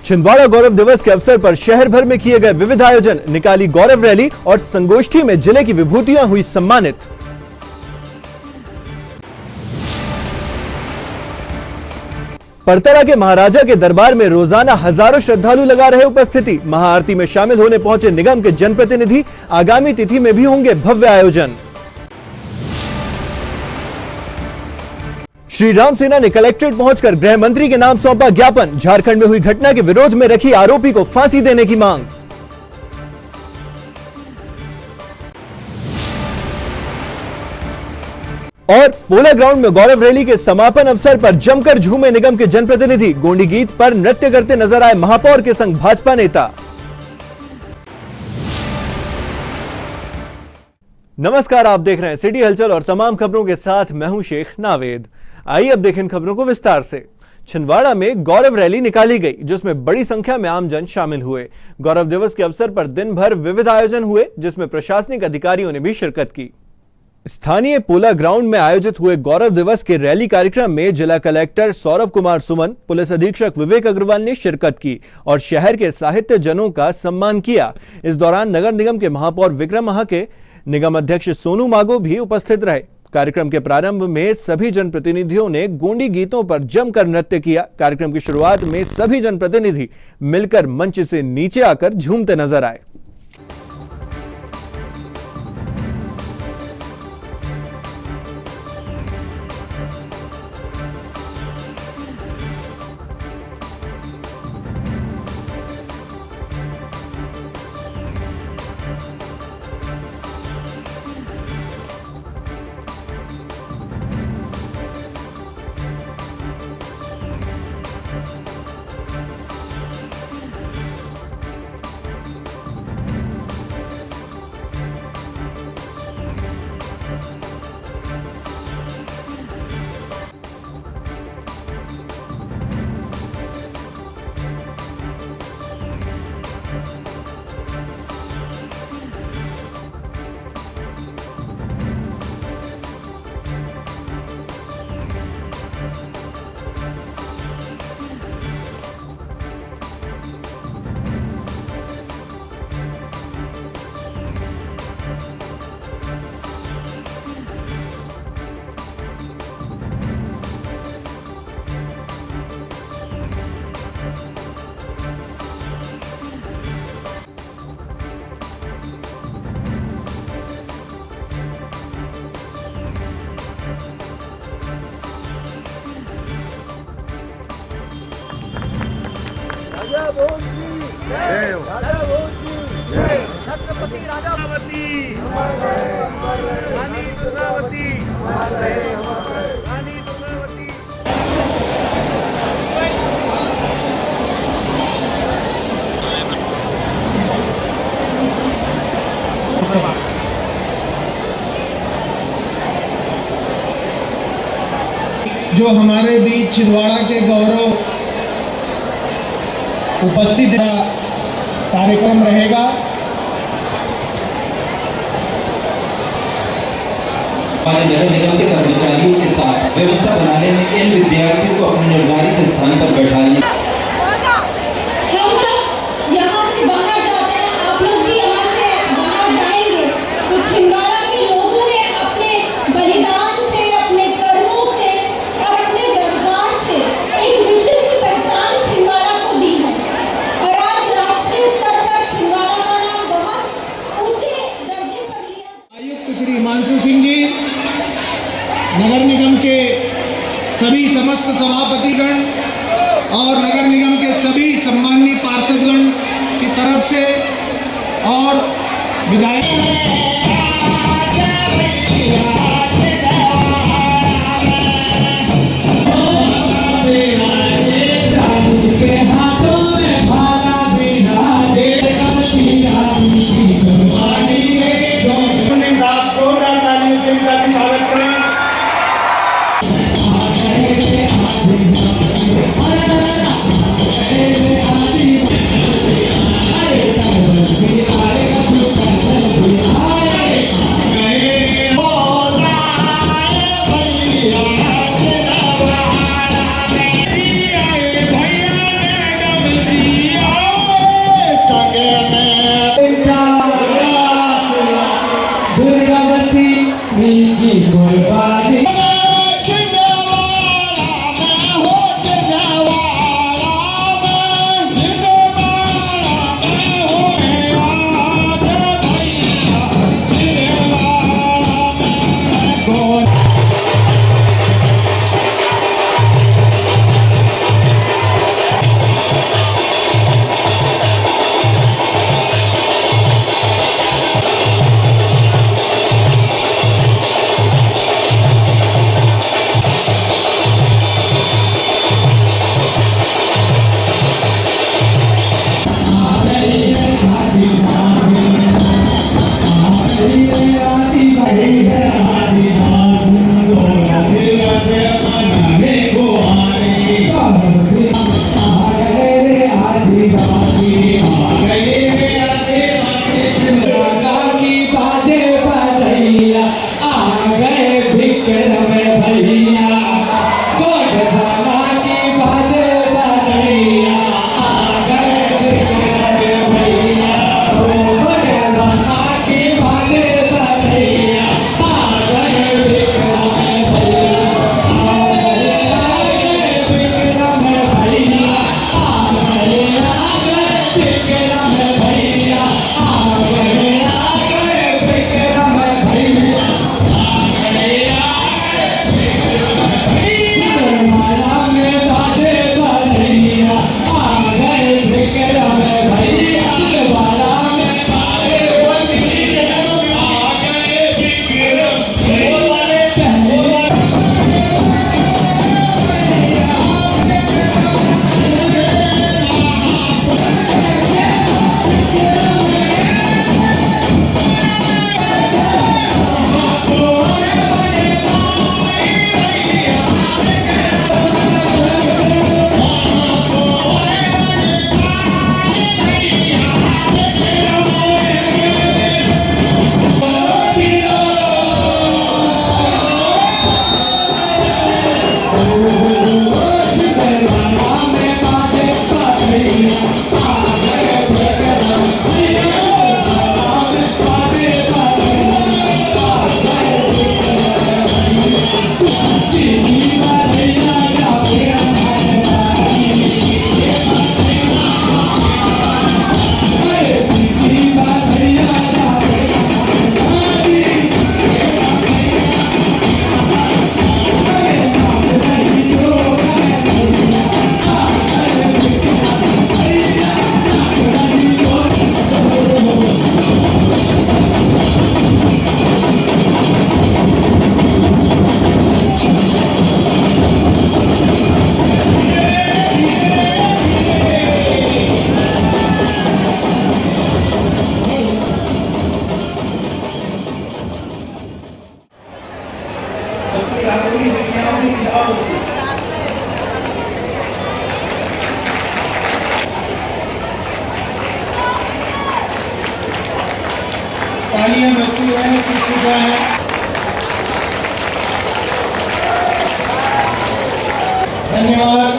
छिंदवाड़ा गौरव दिवस के अवसर पर शहर भर में किए गए विविध आयोजन, निकाली गौरव रैली और संगोष्ठी में जिले की विभूतियां हुई सम्मानित। परतरा के महाराजा के दरबार में रोजाना हजारों श्रद्धालु लगा रहे उपस्थिति। महाआरती में शामिल होने पहुंचे निगम के जनप्रतिनिधि। आगामी तिथि में भी होंगे भव्य आयोजन। श्री राम सेना ने कलेक्ट्रेट पहुंचकर गृह मंत्री के नाम सौंपा ज्ञापन। झारखंड में हुई घटना के विरोध में रखी आरोपी को फांसी देने की मांग। और पोला ग्राउंड में गौरव रैली के समापन अवसर पर जमकर झूमे निगम के जनप्रतिनिधि। गोंडी गीत पर नृत्य करते नजर आए महापौर के संग भाजपा नेता। नमस्कार, आप देख रहे हैं सिटी हलचल और तमाम खबरों के साथ मैं हूं शेख नावेद। आइए अब देखें खबरों को विस्तार से। छिंदवाड़ा में गौरव रैली निकाली गई, जिसमें बड़ी संख्या में आमजन शामिल हुए। गौरव दिवस के अवसर पर दिन भर विविध आयोजन हुए, जिसमें प्रशासनिक अधिकारियों ने भी शिरकत की। स्थानीय पोला ग्राउंड में आयोजित हुए गौरव दिवस के रैली कार्यक्रम में जिला कलेक्टर सौरभ कुमार सुमन, पुलिस अधीक्षक विवेक अग्रवाल ने शिरकत की और शहर के साहित्य जनों का सम्मान किया। इस दौरान नगर निगम के महापौर विक्रम महाके, निगम अध्यक्ष सोनू मागो भी उपस्थित रहे। कार्यक्रम के प्रारंभ में सभी जनप्रतिनिधियों ने गोंडी गीतों पर जमकर नृत्य किया। कार्यक्रम की शुरुआत में सभी जनप्रतिनिधि मिलकर मंच से नीचे आकर झूमते नजर आए। छत्रपति राजावती, रानी दुर्गावती, रानी दुर्गावती। जो हमारे बीच छिंदवाड़ा के गौरव उपस्थित कार्यक्रम रहेगा। हमारे नगर निगम के कर्मचारियों के साथ व्यवस्था बनाने में इन विद्यार्थियों को अपने निर्धारित स्थान पर बैठाने। हम जब यहाँ से बाहर जाते हैं, आप लोग भी यहाँ से बाहर जाएंगे, तो छिंदवाड़ा के लोगों ने अपने बलिदान से, अपने कर्मों से और अपने व्यवहार से एक विशिष्ट पहचान छिंदवाड़ा को दी है और आज राष्ट्रीय स्तर पर छिंदवाड़ा का नाम बहुत ऊंचे दर्जे पर लिया। आयुक्त श्री हिमांशु सिंह जी, नगर निगम के सभी समस्त सभापतिगण और नगर निगम के सभी सम्माननीय पार्षदगण की तरफ से और विधायक हैं, शिक्षिका हैं। धन्यवाद।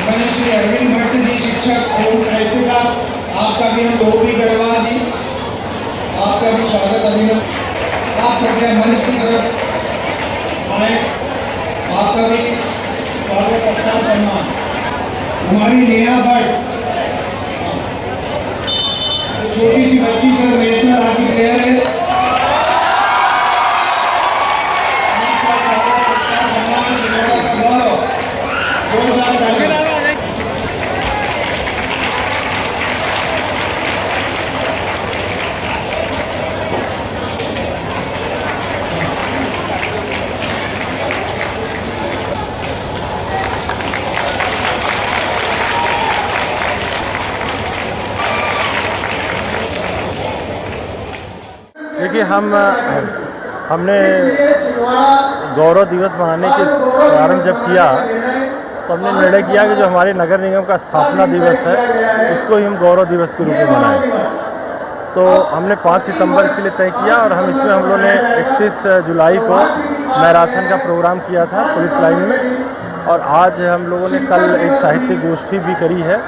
मैं श्री अरविंद भट्ट जी, शिक्षक एवं साहित्यकार, आपका भी हम लोग भी गढ़वाल जी, आपका भी स्वागत अभिनंदन। आप कृपया मंच की तरफ आए, आपका भी स्वागत सत्कार सम्मान। हमारी नेहा भट्ट छोटी सी बच्ची सर नेशनल हॉकी प्लेयर है, आपका स्वागत सत्कार सम्मान, छिंदवाड़ा का गौरव। जोरदार तालियां। देखिए हमने गौरव दिवस मनाने के प्रारंभ जब किया तो हमने निर्णय किया कि जो हमारे नगर निगम का स्थापना दिवस है उसको ही हम गौरव दिवस के रूप में मनाएं। तो हमने 5 सितंबर इसके लिए तय किया और इसमें हम लोगों ने 31 जुलाई को मैराथन का प्रोग्राम किया था पुलिस लाइन में, और आज हम लोगों ने कल एक साहित्य गोष्ठी भी करी है,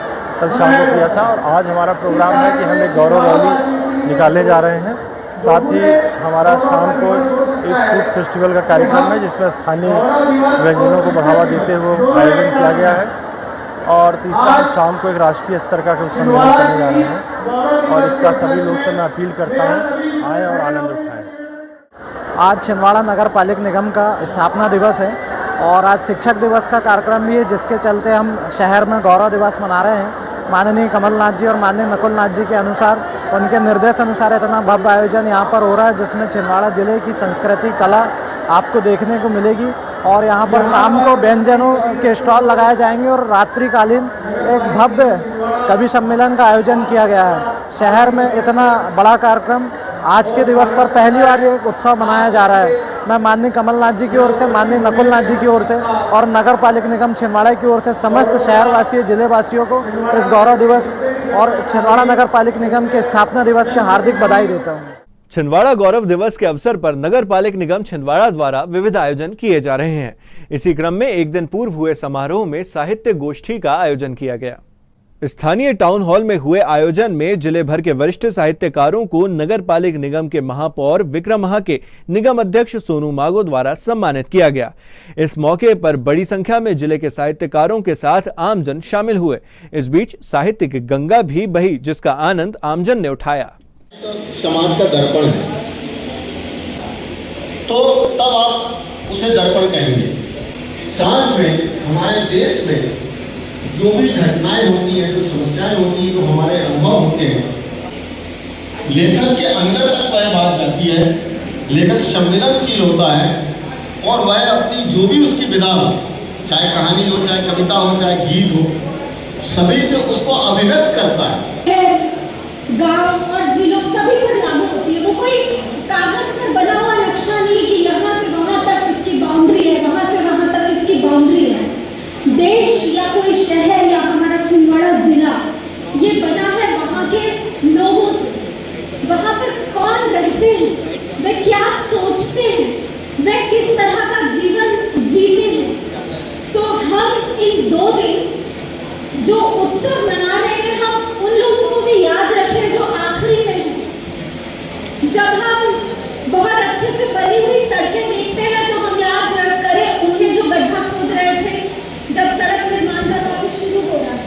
कल शाम को किया था। और आज हमारा प्रोग्राम है कि हम एक गौरव रैली निकालने जा रहे हैं। साथ ही हमारा शाम को एक फूड फेस्टिवल का कार्यक्रम है जिसमें स्थानीय व्यंजनों को बढ़ावा देते हुए आयोजन किया गया है। और तीसरा हम शाम को एक राष्ट्रीय स्तर का सम्मेलन करने जा रहे हैं, और इसका सभी लोग से मैं अपील करता हूँ आएँ और आनंद उठाएँ। आज छिंदवाड़ा नगर पालिक निगम का स्थापना दिवस है और आज शिक्षक दिवस का कार्यक्रम भी है, जिसके चलते हम शहर में गौरव दिवस मना रहे हैं। माननीय कमलनाथ जी और माननीय नकुलनाथ जी के अनुसार, उनके निर्देश अनुसार इतना भव्य आयोजन यहाँ पर हो रहा है जिसमें छिंदवाड़ा ज़िले की संस्कृति कला आपको देखने को मिलेगी। और यहाँ पर शाम को व्यंजनों के स्टॉल लगाए जाएंगे और रात्रिकालीन एक भव्य कवि सम्मेलन का आयोजन किया गया है। शहर में इतना बड़ा कार्यक्रम आज के दिवस पर पहली बार ये उत्सव मनाया जा रहा है। मैं माननीय कमलनाथ जी की ओर से, माननीय नकुलनाथ जी की ओर से और नगर पालिक निगम छिंदवाड़ा की ओर से समस्त शहरवासियों, जिलेवासियों को इस गौरव दिवस और छिंदवाड़ा नगर पालिक निगम के स्थापना दिवस की हार्दिक बधाई देता हूँ। छिंदवाड़ा गौरव दिवस के अवसर पर नगर पालिक निगम छिंदवाड़ा द्वारा विविध आयोजन किए जा रहे हैं। इसी क्रम में एक दिन पूर्व हुए समारोह में साहित्य गोष्ठी का आयोजन किया गया। स्थानीय टाउन हॉल में हुए आयोजन में जिले भर के वरिष्ठ साहित्यकारों को नगर पालिक निगम के महापौर विक्रमाहा के निगम अध्यक्ष सोनू मागो द्वारा सम्मानित किया गया। इस मौके पर बड़ी संख्या में जिले के साहित्यकारों के साथ आमजन शामिल हुए। इस बीच साहित्य की गंगा भी बही, जिसका आनंद आमजन ने उठाया। समाज का दर्पण है, तो तब आप उसे दर्पण कहेंगे। समाज में, हमारे देश में जो भी घटनाएं होती हैं, जो समस्याएं होती हैं, जो हमारे अनुभव होते हैं, लेखक के अंदर तक वह बात जाती है। लेखक संवेदनशील होता है और वह अपनी जो भी उसकी विधा हो, चाहे कहानी हो, चाहे कविता हो, चाहे गीत हो, सभी से उसको अभिव्यक्त करता है। गांव और जिलों सभी पर लागू होती है। वो कोई कागज पर बना हुआ नक्शा नहीं कि यहाँ से वहाँ तक इसकी बाउंड्री है, वहाँ से वहाँ तक इसकी बाउंड्री है। देश या कोई शहर या हमारा छिंदवाड़ा जिला ये बना है वहाँ के लोगों से। वहाँ पर कौन रहते हैं, वे क्या सोचते हैं, वे किस तरह का जीवन जीते हैं। तो हम इन 2 दिन जो उत्सव मना रहे हैं, हम उन लोगों को भी याद रखें जो आखिरी में, जब हम बहुत अच्छे से बनी हुई सड़कें देखते हैं तो हम याद करें उनने जो गड्ढा खोद रहे थे जब सड़क निर्माण का काम शुरू हो रहा था।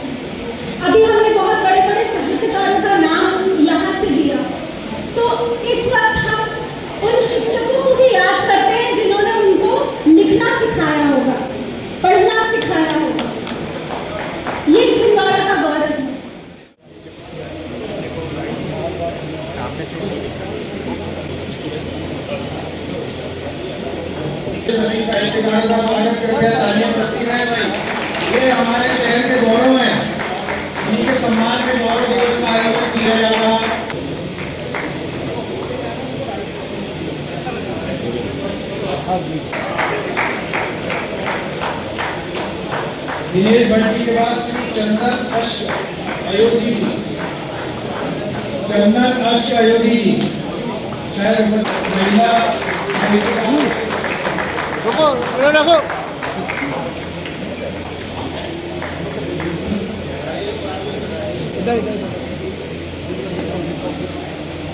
अभी हमने बहुत बड़े बड़े साहित्यकारों का नाम यहाँ से लिया, तो इस वक्त हम उन शिक्षकों को भी याद करते हैं जिन्होंने उनको लिखना सिखाया होगा, पढ़ना सिखाया होगा। ये छिंदवाड़ा का गौरव है। सभी साहित्यकारों का स्वागत करके तालियां बजती हैं भाई। ये हमारे शहर के गौरव हैं, इनके सम्मान में गौरव दिवस का आयोजन किया जा रहा है। चंदन अश्क अयोधी जी, चंदन अश्क अयोधी जी, शायद महिला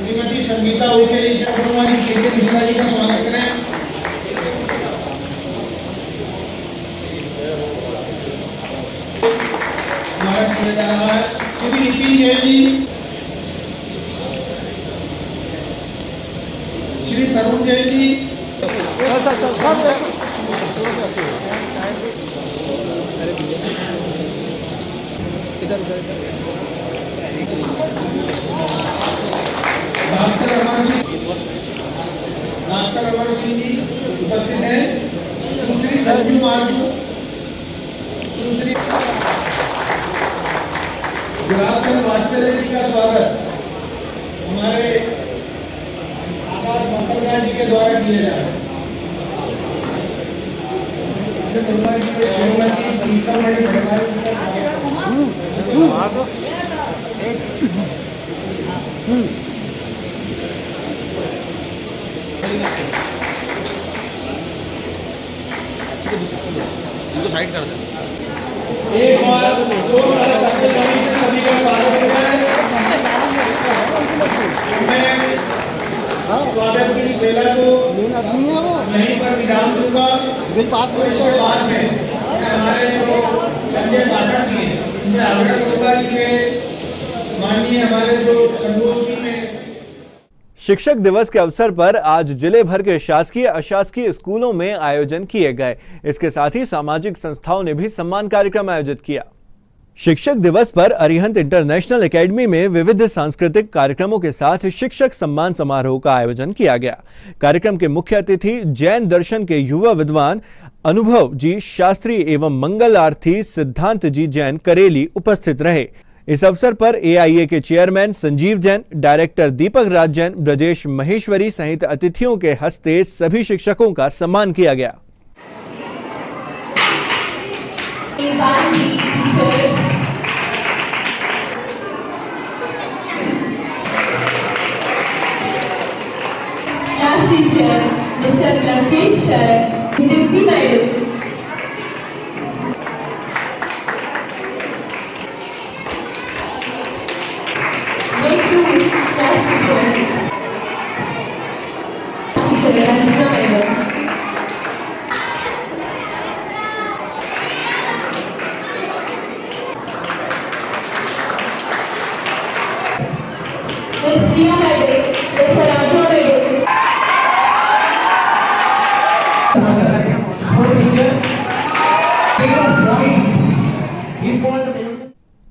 श्रीमती संगीता उके जी, हमारी के मिश्रा जी का स्वागत करें। स्वागत किया जा रहा है श्री नितिन जैन जी, श्री तरुण जैन जी, डॉक्टर अमर सिंह जी उपस्थित हैं, सुश्री संजू मार्जू, सुश्री गुलाबचंद वात्सल्य जी का स्वागत हमारे आकाश मंगलराज जी के द्वारा किया जा रहा है। इनको साइड कर दे। एक बार दो सभी का स्वागत करें। मैं स्वागत की बेला को यहीं पर विराम दूंगा। इसके बाद में हमारे जो संजय पाठक जी उनसे आग्रह करूंगा कि वे माननीय हमारे जो संगोष्ठी में शिक्षक दिवस के अवसर पर आज जिले भर के शासकीय अशासकीय स्कूलों में आयोजन किए गए। इसके साथ ही सामाजिक संस्थाओं ने भी सम्मान कार्यक्रम आयोजित किया। शिक्षक दिवस पर अरिहंत इंटरनेशनल एकेडमी में विविध सांस्कृतिक कार्यक्रमों के साथ शिक्षक सम्मान समारोह का आयोजन किया गया। कार्यक्रम के मुख्य अतिथि जैन दर्शन के युवा विद्वान अनुभव जी शास्त्री एवं मंगल आरती सिद्धांत जी जैन करेली उपस्थित रहे। इस अवसर पर एआईए के चेयरमैन संजीव जैन, डायरेक्टर दीपक राज जैन, ब्रजेश महेश्वरी सहित अतिथियों के हस्ते सभी शिक्षकों का सम्मान किया गया।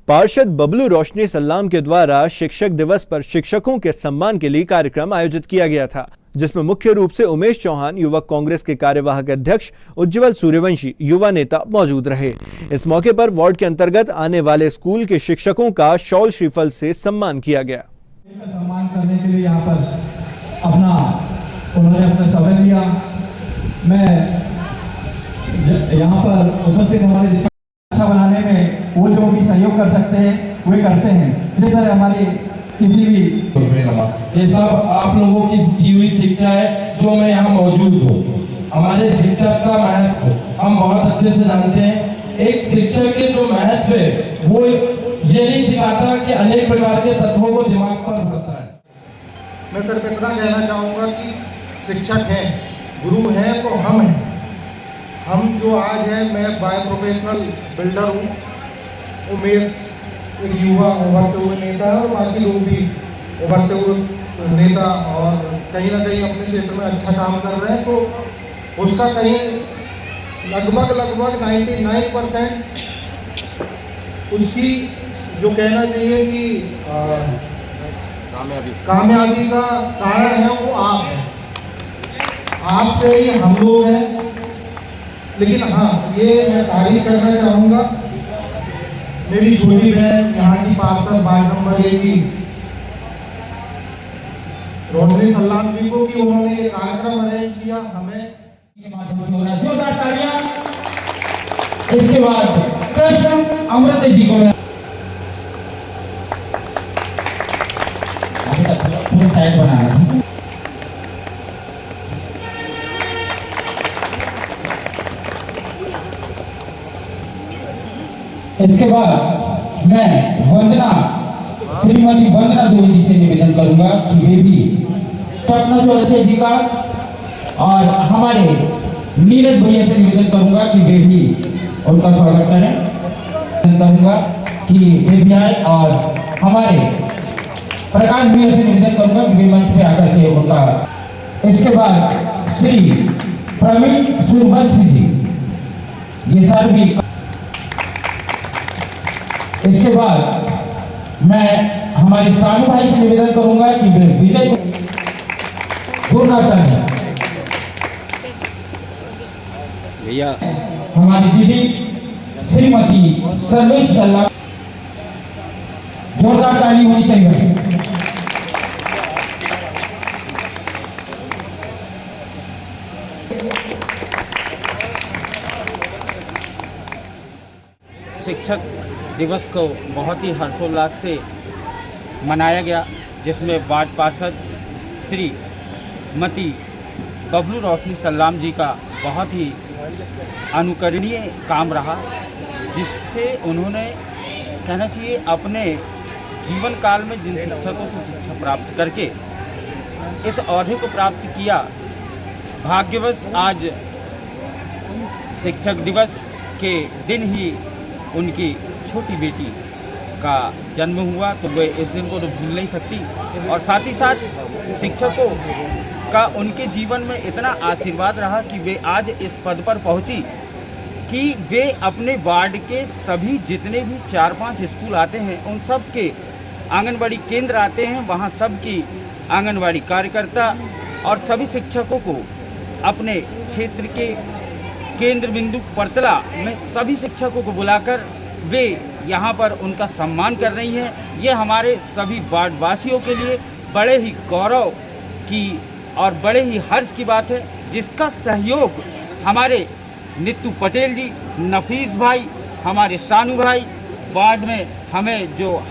पार्षद बबलू रोशनी सल्लाम के द्वारा शिक्षक दिवस पर शिक्षकों के सम्मान के लिए कार्यक्रम आयोजित किया गया था, जिसमें मुख्य रूप से उमेश चौहान युवक कांग्रेस के कार्यवाहक अध्यक्ष, उज्जवल सूर्यवंशी युवा नेता मौजूद रहे। इस मौके पर वार्ड के अंतर्गत आने वाले स्कूल के शिक्षकों का शॉल श्रीफल से सम्मान किया गया। सम्मान करने के लिए यहाँ पर उन्होंने अपना समय दिया। मैं यहाँ पर उपस्थित हमारे अच्छा बनाने में वो जो भी सहयोग कर सकते हैं वे करते हैं। इसी तरह हमारी किसी भी ये सब आप लोगों की दी हुई शिक्षा है जो मैं यहाँ मौजूद हूँ। हमारे शिक्षक का महत्व हम बहुत अच्छे से जानते हैं। एक शिक्षक के जो महत्व है वो ये नहीं सिखाता कि अनेक प्रकार के तत्वों को दिमाग पर भरता है। मैं सिर्फ इतना कहना चाहूँगा कि शिक्षक हैं, गुरु हैं तो हम हैं। हम जो आज हैं, मैं बाय प्रोफेशनल बिल्डर हूँ, उमेश एक युवा उभरते हुए नेता है और बाकी लोग भी उभरते हुए नेता और कहीं ना कहीं अपने क्षेत्र में अच्छा काम कर रहे हैं। तो उसका कहीं लगभग 99% उसकी जो कहना चाहिए कि कामयाबी का कारण है वो आप हैं, आपसे ही हम लोग हैं। लेकिन हाँ, ये मैं तारीफ करना चाहूँगा मेरी छोटी बहन यहाँ की पार्षद वार्ड नंबर 1 की रोशनी सल्लाम जी को कि उन्होंने ये कार्यक्रम अरेंज किया। हमें जोरदार तालियां। इसके बाद कृष्ण अमृत जी को मैं पूरा साइड बना रहा था। इसके बाद मैं वंदना श्रीमती वंदना द्विवेदी से निवेदन करूंगा कि वे भी स्वप्न चौरसिया जी का और हमारे नीरज भैया से निवेदन करूंगा कि वे भी उनका स्वागत करें। निवेदन करूंगा कि वे भी आए और हमारे प्रकाश भैया से निवेदन करूंगा कि वे मंच पे आकर के उनका। इसके बाद श्री प्रवीण सूर्यवंशी जी ये सर भी। इसके बाद मैं हमारे सानू भाई से निवेदन करूंगा कि वे विजय भैया हमारी दीदी श्रीमती सर्वेश सल्ला, जोरदार ताली होनी चाहिए भाई। शिक्षक दिवस को बहुत ही हर्षोल्लास से मनाया गया, जिसमें वार्ड पार्षद श्री मती बबलू रोशनी सल्लाम जी का बहुत ही अनुकरणीय काम रहा, जिससे उन्होंने कहना चाहिए अपने जीवन काल में जिन शिक्षकों से शिक्षा प्राप्त करके इस ओहदे को प्राप्त किया। भाग्यवश आज शिक्षक दिवस के दिन ही उनकी छोटी बेटी का जन्म हुआ, तो वे इस दिन को तो भूल नहीं सकती। और साथ ही साथ शिक्षकों का उनके जीवन में इतना आशीर्वाद रहा कि वे आज इस पद पर पहुंची कि वे अपने वार्ड के सभी जितने भी 4-5 स्कूल आते हैं उन सब के आंगनबाड़ी केंद्र आते हैं, वहां सब की आंगनबाड़ी कार्यकर्ता और सभी शिक्षकों को अपने क्षेत्र के केंद्र बिंदु परतला में सभी शिक्षकों को बुलाकर वे यहाँ पर उनका सम्मान कर रही हैं। ये हमारे सभी वार्डवासियों के लिए बड़े ही गौरव की और बड़े ही हर्ष की बात है, जिसका सहयोग हमारे नीतू पटेल जी, नफीस भाई, हमारे सानू भाई वार्ड में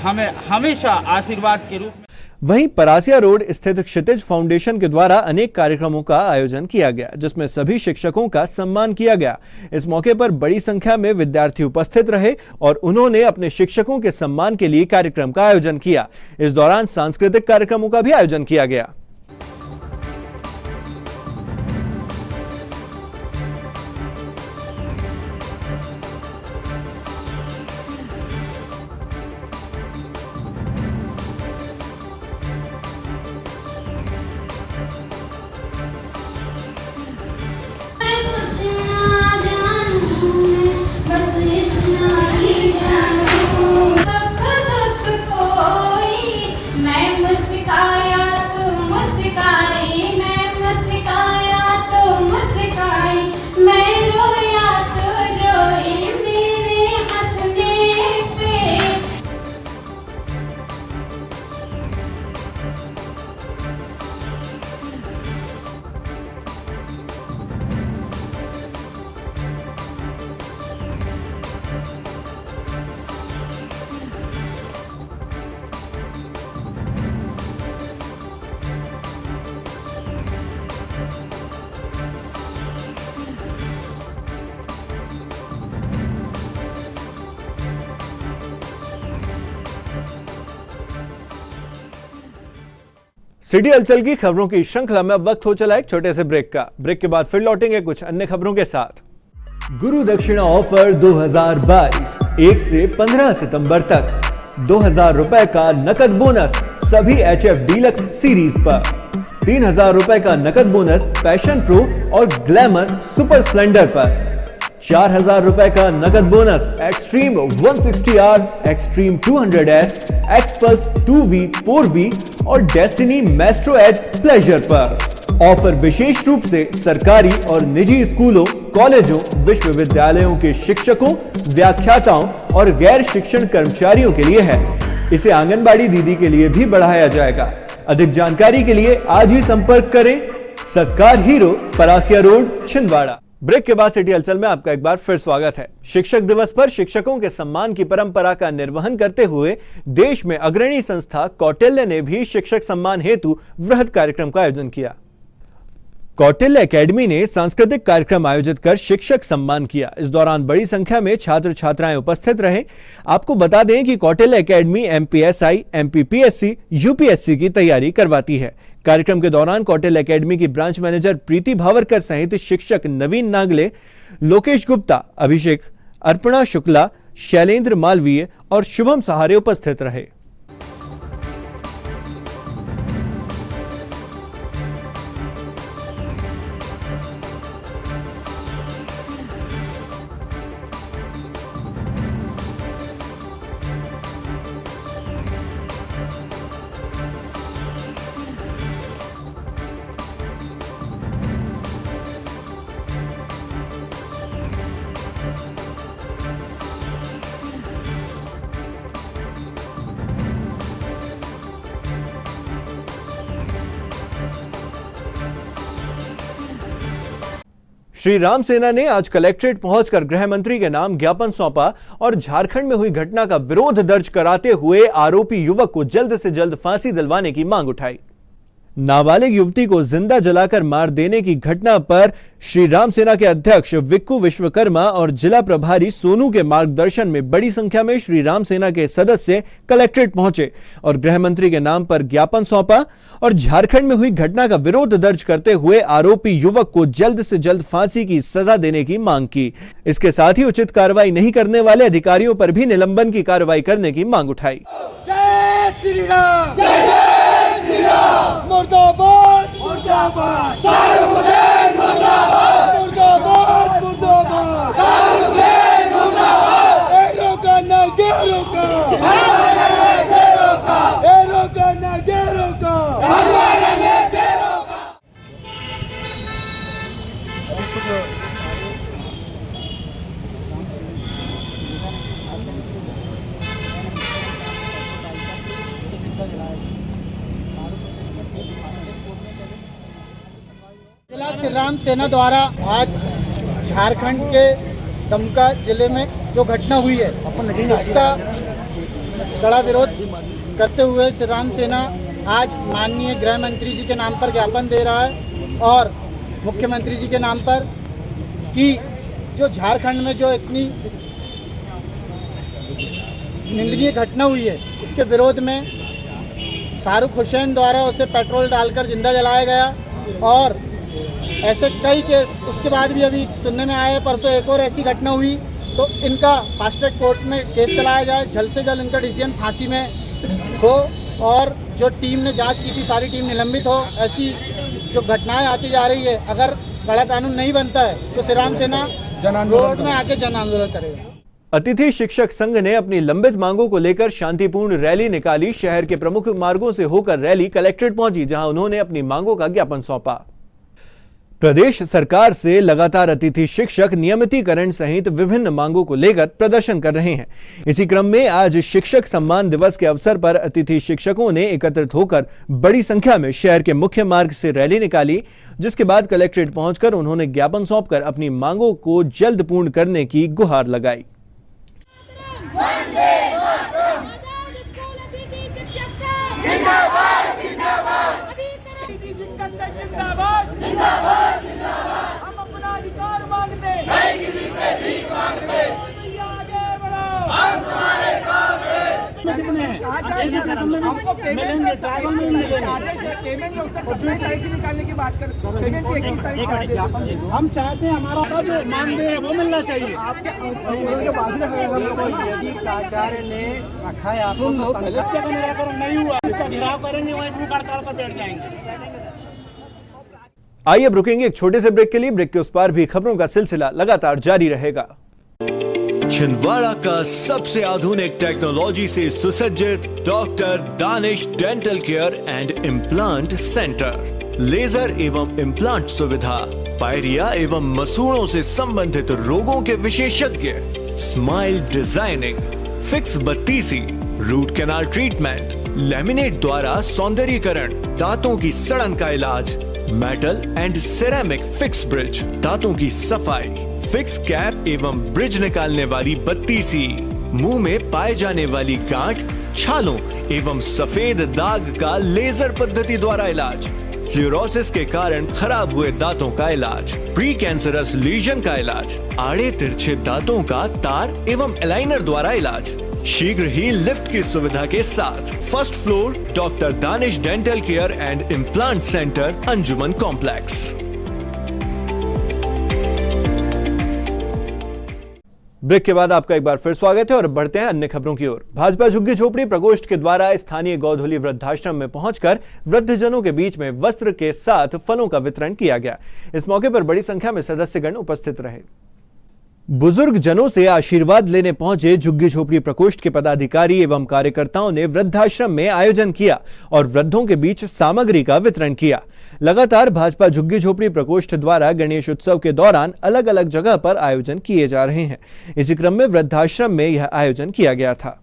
हमें हमेशा आशीर्वाद के रूप में। वहीं परासिया रोड स्थित क्षितिज फाउंडेशन के द्वारा अनेक कार्यक्रमों का आयोजन किया गया, जिसमें सभी शिक्षकों का सम्मान किया गया। इस मौके पर बड़ी संख्या में विद्यार्थी उपस्थित रहे और उन्होंने अपने शिक्षकों के सम्मान के लिए कार्यक्रम का आयोजन किया। इस दौरान सांस्कृतिक कार्यक्रमों का भी आयोजन किया गया। सिटी हलचल की खबरों की श्रृंखला में अब वक्त हो चला एक छोटे से ब्रेक का। ब्रेक के बाद फिर लौटेंगे कुछ अन्य खबरों के साथ। गुरु दक्षिणा ऑफर 2022 1 से 15 सितंबर तक 2000 रुपए का नकद बोनस सभी HF डीलक्स सीरीज पर, 3000 रुपए का नकद बोनस पैशन प्रो और ग्लैमर सुपर स्प्लेंडर पर, 4000 रुपए का नकद bonus extreme 160R, extreme 200S, XPulse 2V, 4V और डेस्टिनी मेस्ट्रो एज प्लेजर पर। ऑफर विशेष रूप से सरकारी और निजी स्कूलों, कॉलेजों, विश्वविद्यालयों के शिक्षकों, व्याख्याताओं और गैर शिक्षण कर्मचारियों के लिए है। इसे आंगनबाड़ी दीदी के लिए भी बढ़ाया जाएगा। अधिक जानकारी के लिए आज ही संपर्क करें। Satkar Hero, Parasia road, Chhindwara. Break के बाद सिटी हलचल में आपका एक बार फिर स्वागत है। शिक्षक दिवस पर शिक्षकों के सम्मान की परंपरा का निर्वहन करते हुए देश में अग्रणी संस्था कौटिल्य ने भी शिक्षक सम्मान हेतु वृहद कार्यक्रम का आयोजन किया। कौटिल्य एकेडमी ने सांस्कृतिक कार्यक्रम आयोजित कर शिक्षक सम्मान किया। इस दौरान बड़ी संख्या में छात्र छात्राएं उपस्थित रहे। आपको बता दें कि Kautilya academy MPSI, MPPSC, UPSC की तैयारी करवाती है। कार्यक्रम के दौरान कौटिल्य एकेडमी की ब्रांच मैनेजर प्रीति भावरकर सहित शिक्षक नवीन नागले, लोकेश गुप्ता, अभिषेक, अर्पणा शुक्ला, शैलेंद्र मालवीय और शुभम सहारे उपस्थित रहे। श्री राम सेना ने आज कलेक्ट्रेट पहुंचकर गृह मंत्री के नाम ज्ञापन सौंपा और झारखंड में हुई घटना का विरोध दर्ज कराते हुए आरोपी युवक को जल्द से जल्द फांसी दिलवाने की मांग उठाई। नाबालिग युवती को जिंदा जलाकर मार देने की घटना पर श्री राम सेना के अध्यक्ष विक्कू विश्वकर्मा और जिला प्रभारी सोनू के मार्गदर्शन में बड़ी संख्या में श्री राम सेना के सदस्य कलेक्ट्रेट पहुंचे और गृह मंत्री के नाम पर ज्ञापन सौंपा और झारखंड में हुई घटना का विरोध दर्ज करते हुए आरोपी युवक को जल्द से जल्द फांसी की सजा देने की मांग की। इसके साथ ही उचित कार्रवाई नहीं करने वाले अधिकारियों पर भी निलंबन की कार्रवाई करने की मांग उठाई। जय श्री राम, जय श्री राम, मुर्दाबाद मुर्दाबाद, सारू हुसैन मुर्दाबाद, मुर्दाबाद मुर्दाबाद, सारू हुसैन मुर्दाबाद, ए रोका ना गे रोका, भगवान से रोका, ए रोका ना गे रोका, भगवान से रोका। जिला श्री राम सेना द्वारा आज झारखंड के दुमका जिले में जो घटना हुई है उसका कड़ा विरोध करते हुए श्री राम सेना आज माननीय गृह मंत्री जी के नाम पर ज्ञापन दे रहा है और मुख्यमंत्री जी के नाम पर कि जो झारखंड में जो इतनी निंदनीय घटना हुई है इसके विरोध में शाहरुख हुसैन द्वारा उसे पेट्रोल डालकर जिंदा जलाया गया और ऐसे कई केस उसके बाद भी अभी सुनने में आया है। परसों एक और ऐसी घटना हुई तो इनका फास्ट ट्रैक कोर्ट में केस चलाया जाए, जल्द से जल्द इनका डिसीजन फांसी में हो और जो टीम ने जांच की थी सारी टीम निलंबित हो। ऐसी जो घटनाएं आती जा रही है अगर कड़ा कानून नहीं बनता है तो श्री राम सेना रोड में आके जन आंदोलन करेगा। अतिथि शिक्षक संघ ने अपनी लंबित मांगों को लेकर शांतिपूर्ण रैली निकाली। शहर के प्रमुख मार्गों से होकर रैली कलेक्ट्रेट पहुंची जहां उन्होंने अपनी मांगों का ज्ञापन सौंपा। प्रदेश सरकार से लगातार अतिथि शिक्षक नियमितीकरण सहित विभिन्न मांगों को लेकर प्रदर्शन कर रहे हैं। इसी क्रम में आज शिक्षक सम्मान दिवस के अवसर पर अतिथि शिक्षकों ने एकत्रित होकर बड़ी संख्या में शहर के मुख्य मार्ग से रैली निकाली, जिसके बाद कलेक्ट्रेट पहुंचकर उन्होंने ज्ञापन सौंपकर अपनी मांगों को जल्द पूर्ण करने की गुहार लगाई। हम अपना अधिकार मांगते हैं, नहीं किसी से भीख मांगते, आगे बढ़ो, हम तुम्हारे साथ हैं। कितने हमको मिलेंगे, ट्राइबल में मिलेंगे, पेमेंट से निकालने की बात कर, पेमेंट की 21 तारीख हम चाहते हैं हमारा जो मानदेय है वो मिलना चाहिए। आपके जो बात है यदि प्राचार्य ने रखा है आपको समस्या का निराकरण नहीं हुआ इसका घेराव करेंगे, वहीं भूख हड़ताल पर बैठ जाएंगे। आइए अब रुकेंगे एक छोटे से ब्रेक के लिए। ब्रेक के उस पार भी खबरों का सिलसिला लगातार जारी रहेगा। छिंदवाड़ा का सबसे आधुनिक टेक्नोलॉजी से सुसज्जित doctor Danish dental care and implant centre. Laser एवं इम्प्लांट सुविधा, पायरिया एवं मसूड़ों से संबंधित रोगों के विशेषज्ञ, स्माइल डिजाइनिंग, फिक्स बत्तीसी, रूट कैनाल ट्रीटमेंट, लैमिनेट द्वारा सौंदर्यीकरण, दांतों की सड़न का इलाज, metal and ceramic fix bridge, दांतों की सफाई, फिक्स कैप एवं ब्रिज निकालने वाली बत्ती सी, मुंह में पाए जाने वाली गांठ, छालों एवं सफेद दाग का लेजर पद्धति द्वारा इलाज, फ्लोरोसिस के कारण खराब हुए दांतों का इलाज, प्री कैंसरस लीजन का इलाज, आड़े तिरछे दांतों का तार एवं एलाइनर द्वारा इलाज, शीघ्र ही लिफ्ट की सुविधा के साथ। First floor doctor Danish dental care and implant centre, Anjuman complex. Break के बाद आपका एक बार फिर स्वागत है और बढ़ते हैं अन्य खबरों की ओर। भाजपा झुग्गी झोपड़ी प्रकोष्ठ के द्वारा स्थानीय गौधुली वृद्धाश्रम में पहुंचकर वृद्धजनों के बीच में वस्त्र के साथ फलों का वितरण किया गया। इस मौके पर बड़ी संख्या में सदस्यगण उपस्थित रहे। बुजुर्ग जनों से आशीर्वाद लेने पहुंचे झुग्गी झोपड़ी प्रकोष्ठ के पदाधिकारी एवं कार्यकर्ताओं ने वृद्धाश्रम में आयोजन किया और वृद्धों के बीच सामग्री का वितरण किया। लगातार भाजपा झुग्गी झोपड़ी प्रकोष्ठ द्वारा गणेश उत्सव के दौरान अलग अलग जगह पर आयोजन किए जा रहे हैं। इसी क्रम में वृद्धाश्रम में यह आयोजन किया गया था।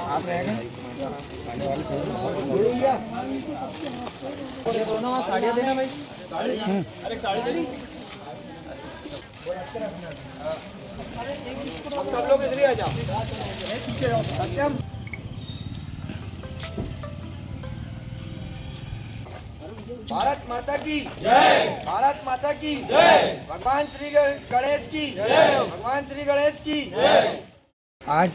आप रह गए ये दोनों साड़ियाँ देना भाई। अरे साड़ी देनी सब लोग इधर ही आ जाओ। सत्यम भारत माता की जय, भारत माता की जय, भगवान श्री गणेश की जय, भगवान श्री गणेश की जय। आज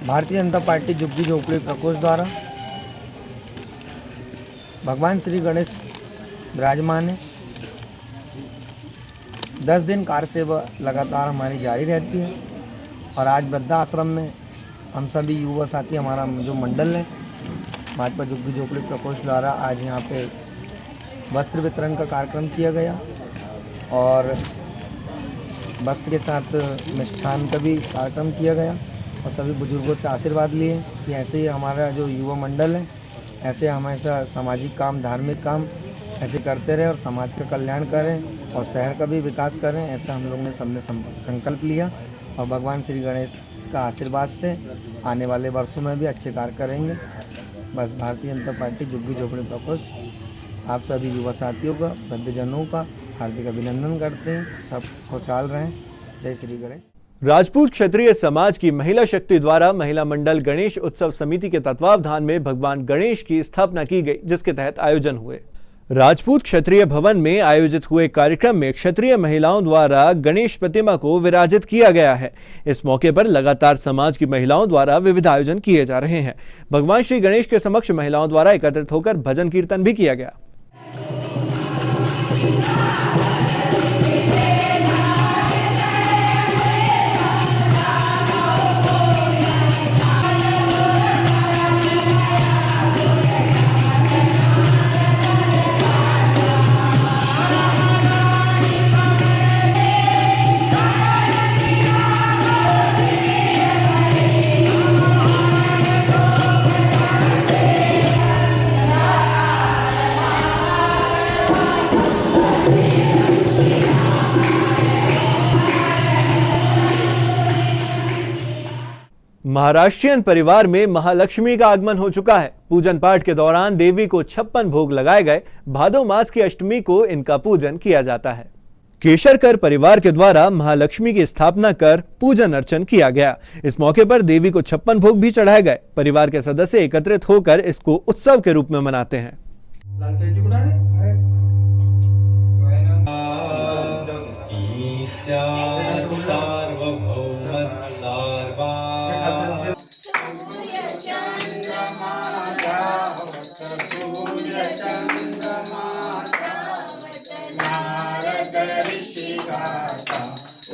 भारतीय जनता पार्टी झुग्गी झोपड़ी प्रकोष्ठ द्वारा भगवान श्री गणेश विराजमान है। 10 दिन कार सेवा लगातार हमारी जारी रहती है और आज वृद्धाश्रम में हम सभी युवा साथी, हमारा जो मंडल है भाजपा झुग्गी झोपड़ी प्रकोष्ठ द्वारा आज यहाँ पे वस्त्र वितरण का कार्यक्रम किया गया और वस्त्र के साथ मिष्ठान का भी कार्यक्रम किया गया और सभी बुजुर्गों से आशीर्वाद लिए कि ऐसे ही हमारा जो युवा मंडल है ऐसे हमेशा सामाजिक काम, धार्मिक काम ऐसे करते रहे और समाज का कल्याण करें और शहर का भी विकास करें। ऐसा हम लोग ने सबने संकल्प लिया और भगवान श्री गणेश का आशीर्वाद से आने वाले वर्षों में भी अच्छे कार्य करेंगे। बस भारतीय जनता पार्टी झुग्गी झोपड़ी प्रकोष्ठ आप सभी युवा साथियों का, वृद्धजनों का हार्दिक अभिनंदन करते हैं। सब खुशहाल रहें। जय श्री गणेश। राजपूत क्षत्रिय समाज की महिला शक्ति द्वारा महिला मंडल गणेश उत्सव समिति के तत्वावधान में भगवान गणेश की स्थापना की गई, जिसके तहत आयोजन हुए। राजपूत क्षत्रिय भवन में आयोजित हुए कार्यक्रम में क्षत्रिय महिलाओं द्वारा गणेश प्रतिमा को विराजित किया गया है। इस मौके पर लगातार समाज की महिलाओं द्वारा विविध आयोजन किए जा रहे हैं। भगवान श्री गणेश के समक्ष महिलाओं द्वारा एकत्रित होकर भजन कीर्तन भी किया गया। महाराष्ट्रियन परिवार में महालक्ष्मी का आगमन हो चुका है। पूजन पाठ के दौरान देवी को 56 भोग लगाए गए। भादो मास की अष्टमी को इनका पूजन किया जाता है। केशरकर परिवार के द्वारा महालक्ष्मी की स्थापना कर पूजन अर्चन किया गया। इस मौके पर देवी को 56 भोग भी चढ़ाए गए। परिवार के सदस्य एकत्रित होकर इसको उत्सव के रूप में मनाते हैं।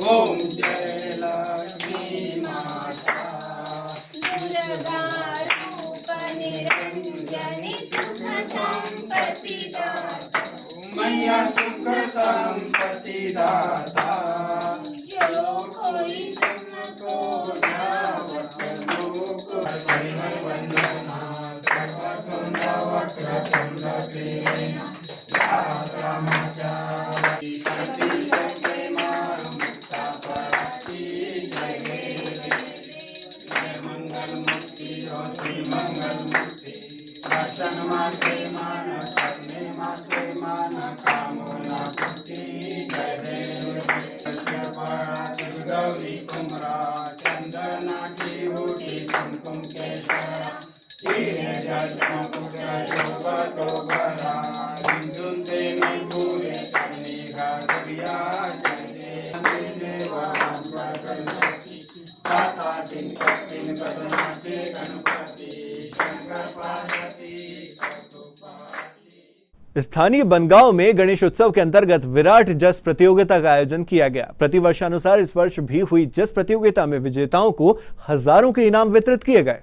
ओम जय लक्ष्मी माता दुर्गा रूप निरंजनी सुख संपत्ति दाता मैया सुख संपत्ति दाता जो कोई तुमको धावत लोक परिमल वंदना स्थानीय बनगांव में गणेश उत्सव के अंतर्गत विराट जस प्रतियोगिता का आयोजन किया गया। प्रतिवर्षानुसार इस वर्ष भी हुई जस प्रतियोगिता में विजेताओं को हजारों के इनाम वितरित किए गए।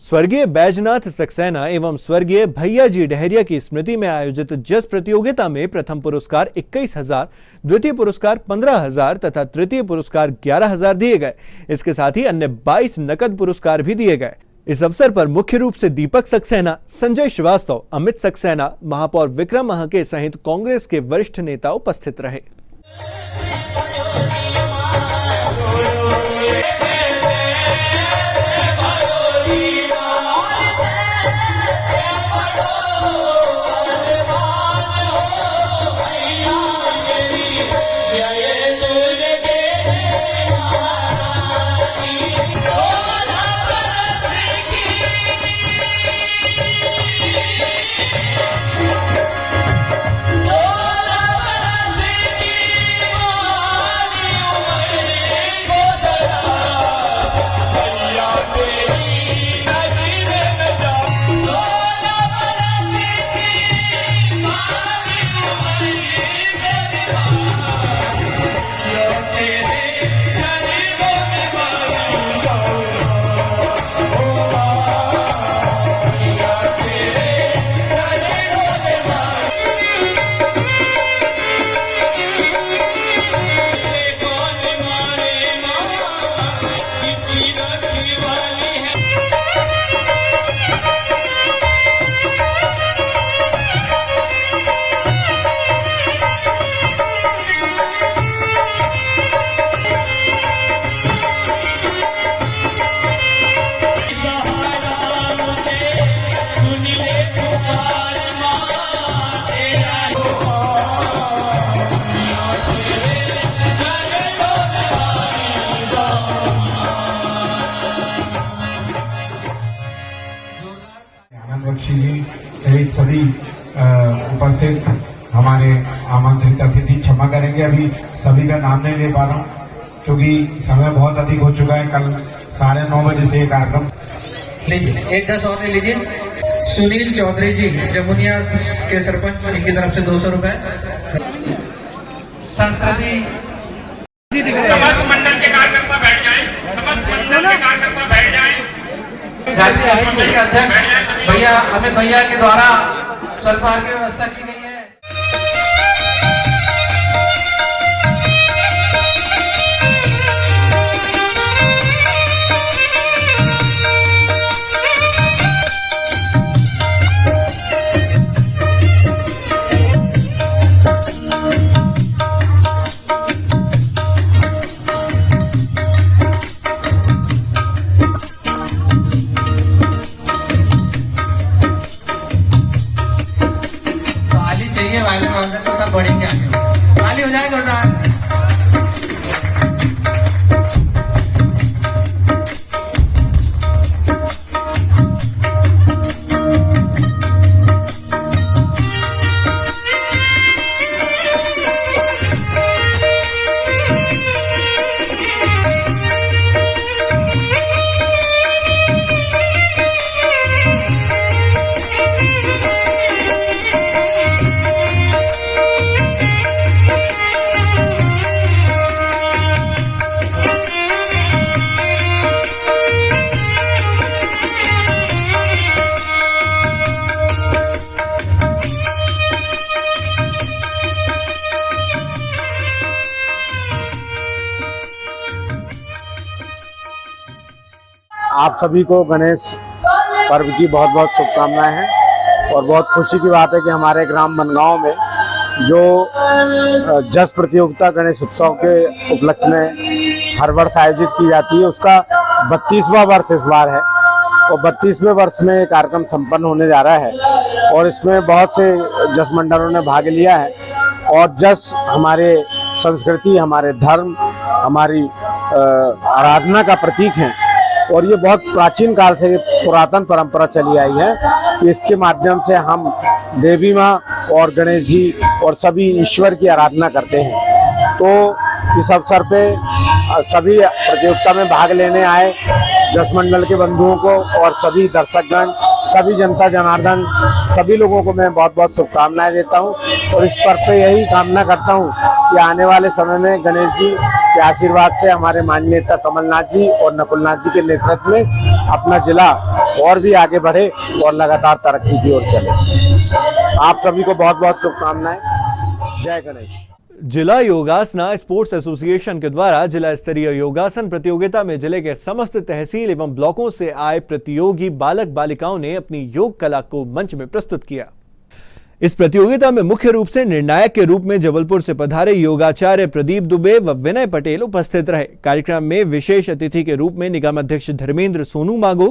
स्वर्गीय बैजनाथ सक्सेना एवं स्वर्गीय भैया जी डहरिया की स्मृति में आयोजित जस प्रतियोगिता में प्रथम पुरस्कार 21,000, द्वितीय पुरस्कार 15,000 तथा तृतीय पुरस्कार 11,000 दिए गए। इसके साथ ही अन्य 22 नकद पुरस्कार भी दिए गए। इस अवसर पर मुख्य रूप से दीपक सक्सेना, संजय श्रीवास्तव, अमित सक्सेना, महापौर विक्रम महके सहित कांग्रेस के वरिष्ठ नेता उपस्थित रहे। सहित सभी उपस्थित हमारे आमंत्रित अतिथि क्षमा करेंगे, अभी सभी का नाम नहीं ले पा रहा हूँ क्योंकि समय बहुत अधिक हो चुका है। कल 9:30 बजे से ये कार्यक्रम। लीजिए एक 10 और ले लीजिए। सुनील चौधरी जी जमुनिया के सरपंच, इनकी तरफ से 200 रुपए। संस्कृति समस्त मंडल के कार्यकर्ता बैठ जाएं, समस्त मंडल के कार्यकर्ता बैठ जाएं। झारखंड अहिंसा के अध्यक्ष भैया अमित भैया के द्वारा स्वल्पहार की व्यवस्था की गई है। बढ़ेंगे आगे, खाली हो जाएगा गुरुदास। आप सभी को गणेश पर्व की बहुत बहुत शुभकामनाएं हैं और बहुत खुशी की बात है कि हमारे ग्राम बनगांव में जो जस प्रतियोगिता गणेश उत्सव के उपलक्ष्य में हर वर्ष आयोजित की जाती है उसका 32वां वर्ष इस बार है और 32वें वर्ष में ये कार्यक्रम संपन्न होने जा रहा है। और इसमें बहुत से जस मंडलों ने भाग लिया है। और जस हमारे संस्कृति, हमारे धर्म, हमारी आराधना का प्रतीक है और ये बहुत प्राचीन काल से ये पुरातन परंपरा चली आई है कि इसके माध्यम से हम देवी माँ और गणेश जी और सभी ईश्वर की आराधना करते हैं। तो इस अवसर पे सभी प्रतियोगिता में भाग लेने आए जस मंडल के बंधुओं को और सभी दर्शकगण, सभी जनता जनार्दन, सभी लोगों को मैं बहुत बहुत शुभकामनाएं देता हूं और इस पर्व पे यही कामना करता हूं कि आने वाले समय में गणेश जी के आशीर्वाद से हमारे माननीय नेता कमलनाथ जी और नकुलनाथ जी के नेतृत्व में अपना जिला और भी आगे बढ़े और लगातार तरक्की की ओर चले। आप सभी को बहुत बहुत शुभकामनाएं। जय गणेश। जिला योगासना स्पोर्ट्स एसोसिएशन के द्वारा जिला स्तरीय योगासन प्रतियोगिता में जिले के समस्त तहसील एवं ब्लॉकों से आए प्रतियोगी बालक बालिकाओं ने अपनी योग कला को मंच में प्रस्तुत किया। इस प्रतियोगिता में मुख्य रूप से निर्णायक के रूप में जबलपुर से पधारे योगाचार्य प्रदीप दुबे व विनय पटेल उपस्थित रहे। कार्यक्रम में विशेष अतिथि के रूप में निगम अध्यक्ष धर्मेंद्र सोनू मागो,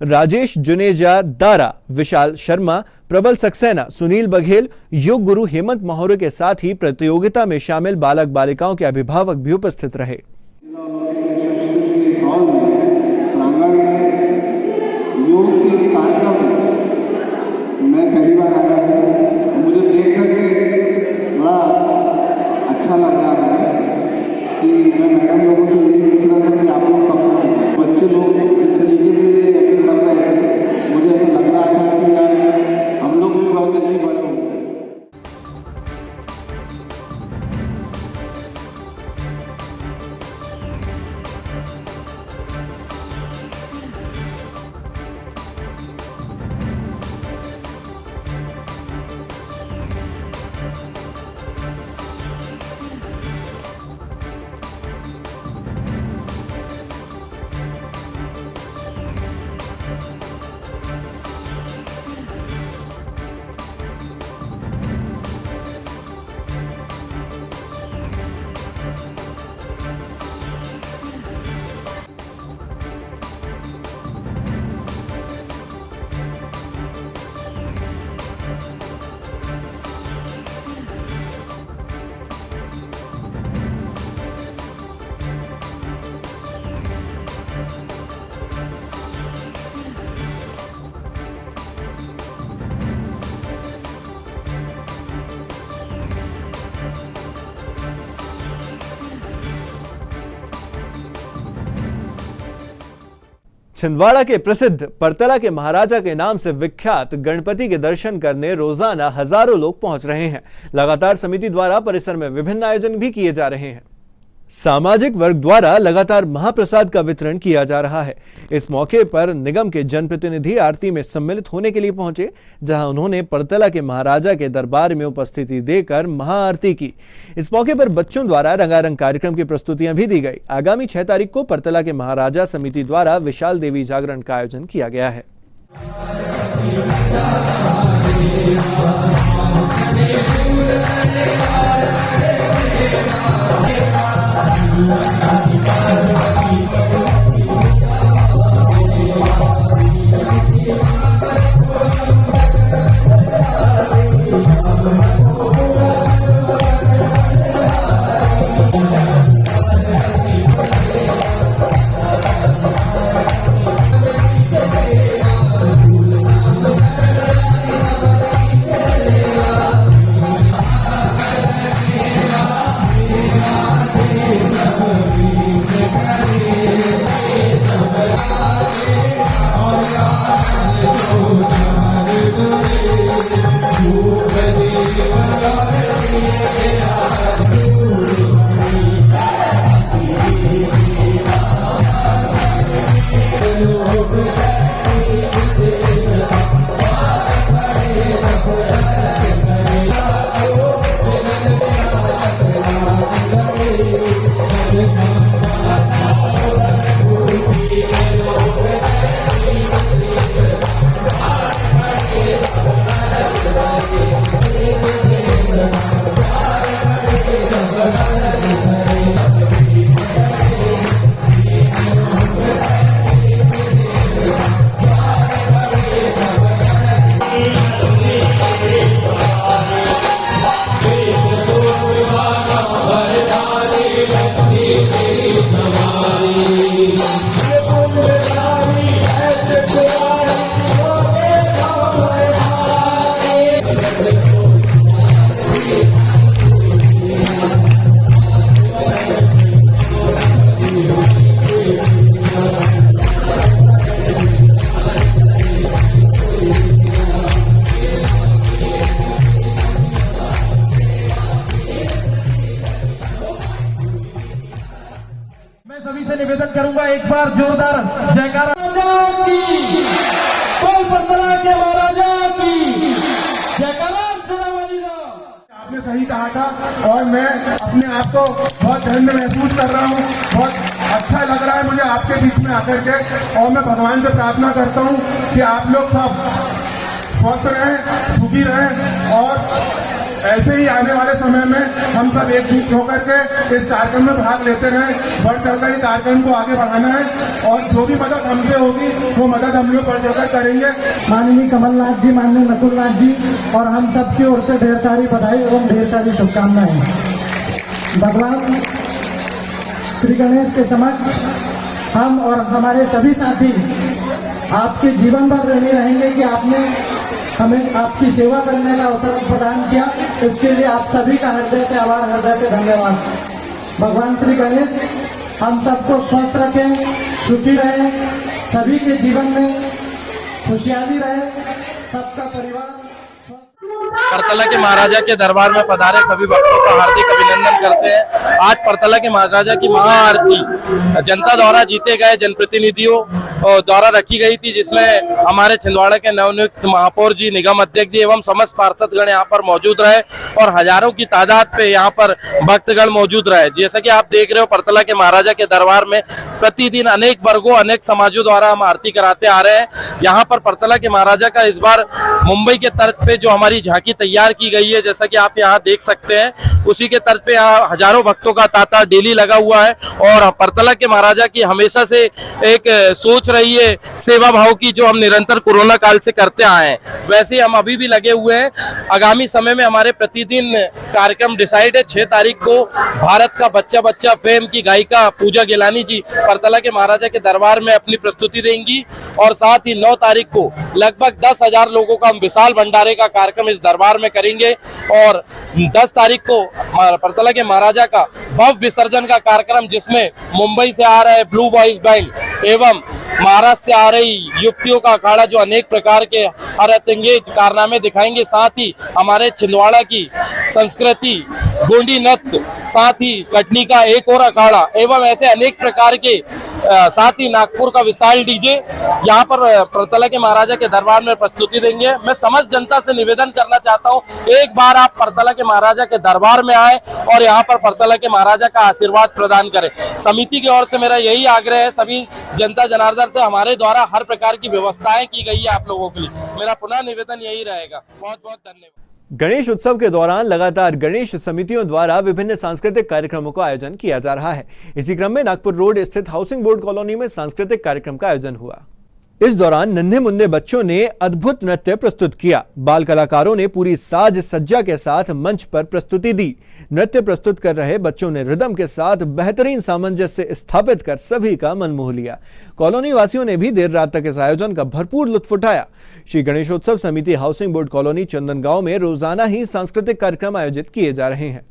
राजेश जुनेजा दारा, विशाल शर्मा, प्रबल सक्सेना, सुनील बघेल, योग गुरु हेमंत मौर्य के साथ ही प्रतियोगिता में शामिल बालक बालिकाओं के अभिभावक भी उपस्थित रहे। मैं पहली बार आया हूँ, मुझे देख करके बड़ा अच्छा लग रहा है कि मैं मैडम लोगों से यही पूछ रहा था कि आप लोग कब से बच्चे लोग इस तरीके से एक्टिंग कर रहे हैं। मुझे ऐसा लग रहा है कि यार हम लोग भी बहुत जल्दी बड़े होंगे। छिंदवाड़ा के प्रसिद्ध परतला के महाराजा के नाम से विख्यात गणपति के दर्शन करने रोजाना हजारों लोग पहुंच रहे हैं। लगातार समिति द्वारा परिसर में विभिन्न आयोजन भी किए जा रहे हैं। सामाजिक वर्ग द्वारा लगातार महाप्रसाद का वितरण किया जा रहा है। इस मौके पर निगम के जनप्रतिनिधि आरती में सम्मिलित होने के लिए पहुंचे, जहां उन्होंने परतला के महाराजा के दरबार में उपस्थिति देकर महाआरती की। इस मौके पर बच्चों द्वारा रंगारंग कार्यक्रम की प्रस्तुतियां भी दी गई। आगामी 6 तारीख को परतला के महाराजा समिति द्वारा विशाल देवी जागरण का आयोजन किया गया है। Thank you. मैं सभी से निवेदन करूंगा, एक बार जोरदार जयकारा के महाराजा की जयकारा। आपने सही कहा था और मैं अपने आप को बहुत धन्य महसूस कर रहा हूँ। बहुत अच्छा लग रहा है मुझे आपके बीच में आकर के, और मैं भगवान से प्रार्थना करता हूँ कि आप लोग सब स्वस्थ रहें, सुखी रहें, और ऐसे ही आने वाले समय में हम सब एकजुट होकर के इस कार्यक्रम में भाग लेते रहें। बढ़ चढ़कर इस कार्यक्रम को आगे बढ़ाना है, और जो भी मदद हमसे होगी वो मदद हम लोग बढ़ चढ़कर करेंगे। माननीय कमलनाथ जी, माननीय नकुलनाथ जी और हम सब की ओर से ढेर सारी बधाई एवं ढेर सारी शुभकामनाएं। भगवान श्री गणेश के समक्ष हम और हमारे सभी साथी आपके जीवन भर ऋणी रहेंगे कि आपने हमें आपकी सेवा करने का अवसर प्रदान किया। इसके लिए आप सभी का हृदय से आभार, हृदय से धन्यवाद। भगवान श्री गणेश हम सबको स्वस्थ रखें, सुखी रहें, सभी के जीवन में खुशहाली रहे, सबका परिवार। परतला के महाराजा के दरबार में पधारे सभी भक्तों का हार्दिक अभिनंदन करते हैं। आज परतला के महाराजा की महाआरती जनता द्वारा जीते गए जनप्रतिनिधियों द्वारा रखी गई थी, जिसमें हमारे छिंदवाड़ा के नवनियुक्त महापौर जी, निगम अध्यक्ष जी एवं समस्त पार्षदगण यहाँ पर मौजूद रहे और हजारों की तादाद पे यहाँ पर भक्तगण मौजूद रहे। जैसा कि आप देख रहे हो, परतला के महाराजा के दरबार में प्रतिदिन अनेक वर्गों, अनेक समाजों द्वारा हम आरती कराते आ रहे हैं। यहाँ पर परतला के महाराजा का इस बार मुंबई के तर्ज पे जो हमारी झांकी तैयार की गई है, जैसा कि आप यहाँ देख सकते हैं, उसी के तर्ज पे यहाँ हजारों भक्तों का तांता डेली लगा हुआ है। और परतला के महाराजा की हमेशा से एक सोच रही है सेवा भाव की, जो हम निरंतर कोरोना काल से करते आए हैं, वैसे हम अभी भी लगे हुए हैं। आगामी समय में हमारे प्रतिदिन कार्यक्रम डिसाइड है। 6 तारीख को भारत का बच्चा बच्चा फेम की गायिका पूजा गिलानी जी परतला के महाराजा के दरबार में अपनी प्रस्तुति देंगी, और साथ ही 9 तारीख को लगभग 10,000 लोगों का हम विशाल भंडारे का कार्यक्रम इस दरबार में करेंगे, और 10 तारीख को परतला के महाराजा का भव्य विसर्जन का कार्यक्रम, जिसमें मुंबई से आ रहे ब्लू बॉयज बैंड एवं महाराष्ट्र से आ रही युवतियों का अखाड़ा जो अनेक प्रकार के हरतंगेज कारनामे दिखाएंगे, साथ ही हमारे छिंदवाड़ा की संस्कृति, गोंडी नृत्य, साथ ही कटनी का एक और अखाड़ा एवं ऐसे अनेक प्रकार के, साथ ही नागपुर का विशाल डीजे यहाँ पर परतला के महाराजा के दरबार में प्रस्तुति देंगे। मैं समस्त जनता से निवेदन करना चाहता हूँ, एक बार आप परतला के महाराजा के दरबार में आए और यहाँ पर परतला के महाराजा का आशीर्वाद प्रदान करें। समिति की ओर से मेरा यही आग्रह है, सभी जनता जनार्दन से हमारे द्वारा हर प्रकार की व्यवस्थाएं की गई है आप लोगों के लिए। मेरा पुनः निवेदन यही रहेगा। बहुत बहुत धन्यवाद। गणेश उत्सव के दौरान लगातार गणेश समितियों द्वारा विभिन्न सांस्कृतिक कार्यक्रमों का आयोजन किया जा रहा है। इसी क्रम में नागपुर रोड स्थित हाउसिंग बोर्ड कॉलोनी में सांस्कृतिक कार्यक्रम का आयोजन हुआ। इस दौरान नन्हे मुन्ने बच्चों ने अद्भुत नृत्य प्रस्तुत किया। बाल कलाकारों ने पूरी साज सज्जा के साथ मंच पर प्रस्तुति दी। नृत्य प्रस्तुत कर रहे बच्चों ने रिदम के साथ बेहतरीन सामंजस्य स्थापित कर सभी का मन मोह लिया। कॉलोनी वासियों ने भी देर रात तक इस आयोजन का भरपूर लुत्फ उठाया। श्री गणेशोत्सव समिति हाउसिंग बोर्ड कॉलोनी चंदनगांव में रोजाना ही सांस्कृतिक कार्यक्रम आयोजित किए जा रहे हैं।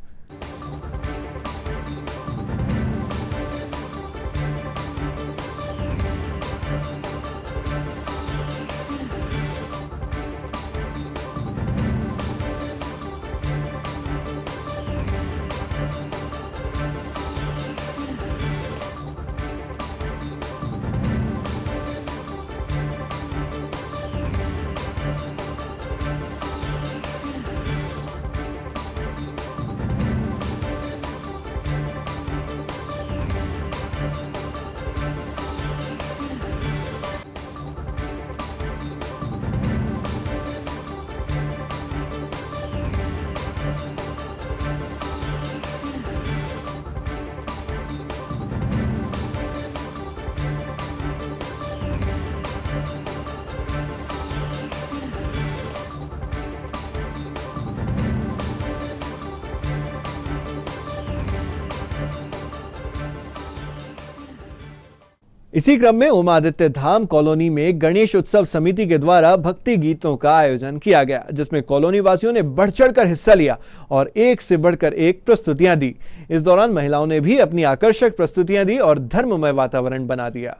इसी क्रम में उमादित्य धाम कॉलोनी में गणेश उत्सव समिति के द्वारा भक्ति गीतों का आयोजन किया गया, जिसमें कॉलोनी वासियों ने बढ़ चढ़कर हिस्सा लिया और एक से बढ़कर एक प्रस्तुतियां दी। इस दौरान महिलाओं ने भी अपनी आकर्षक प्रस्तुतियां दी और धर्ममय वातावरण बना दिया।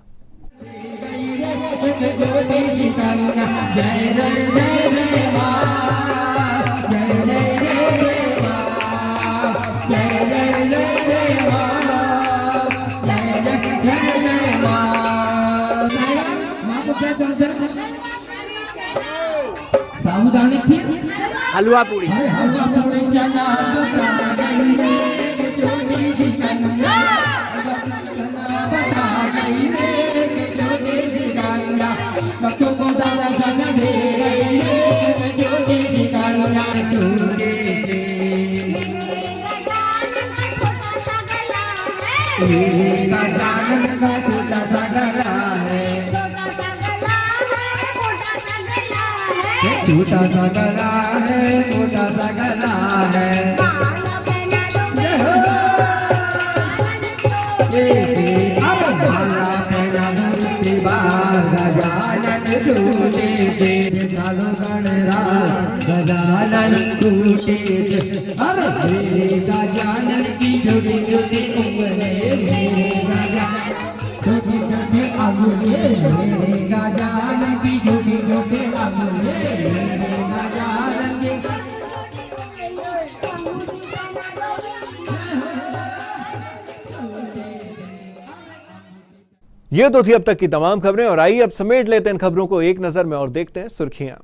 साबुदाने खीर, हलवा पूरी, बच्चों को दादा खाना दे रही है, छोटी सी कान्हा छोटे का जानन का छोटा सा गला है, छोटा सा गला है, छोटा सा गला है, अब भाला पहना धरती गजानन टूटे थे, सालो गणराज गजानन टूटे थे, अब गजानन की छोटी छोटी उंगलें, छोटी छोटी अंगुलें, गजानन की छोटी छोटी अंगुलें, गजानन की। ये तो थी अब तक की तमाम खबरें और आइए अब समेट लेते हैं इन खबरों को एक नजर में और देखते हैं सुर्खियां।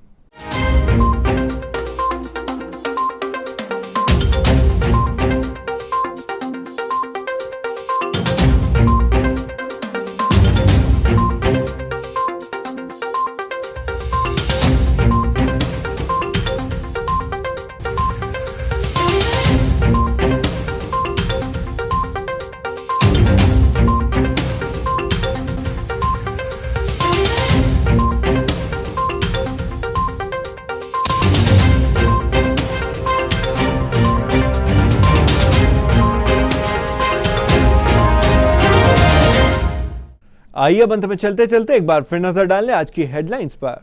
आइए अब अंत में चलते चलते एक बार फिर नजर डाल लें आज की हेडलाइंस पर।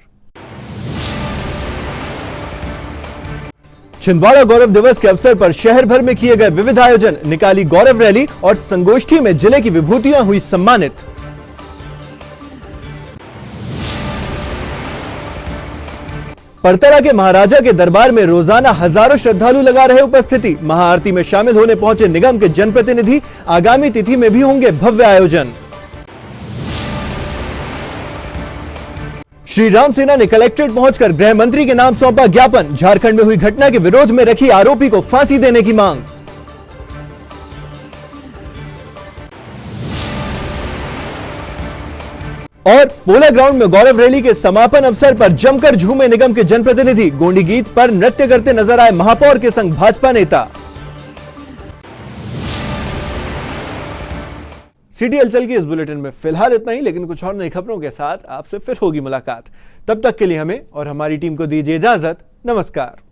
छिंदवाड़ा गौरव दिवस के अवसर पर शहर भर में किए गए विविध आयोजन, निकाली गौरव रैली और संगोष्ठी में जिले की विभूतियां हुई सम्मानित। परतरा के महाराजा के दरबार में रोजाना हजारों श्रद्धालु लगा रहे उपस्थिति, महाआरती में शामिल होने पहुंचे निगम के जनप्रतिनिधि, आगामी तिथि में भी होंगे भव्य आयोजन। श्री राम सेना ने कलेक्ट्रेट पहुंचकर गृह मंत्री के नाम सौंपा ज्ञापन, झारखंड में हुई घटना के विरोध में रखी आरोपी को फांसी देने की मांग। और पोला ग्राउंड में गौरव रैली के समापन अवसर पर जमकर झूमे निगम के जनप्रतिनिधि, गोंडी गीत पर नृत्य करते नजर आए महापौर के संग भाजपा नेता। सिटी हलचल की इस बुलेटिन में फिलहाल इतना ही, लेकिन कुछ और नई खबरों के साथ आपसे फिर होगी मुलाकात। तब तक के लिए हमें और हमारी टीम को दीजिए इजाजत। नमस्कार।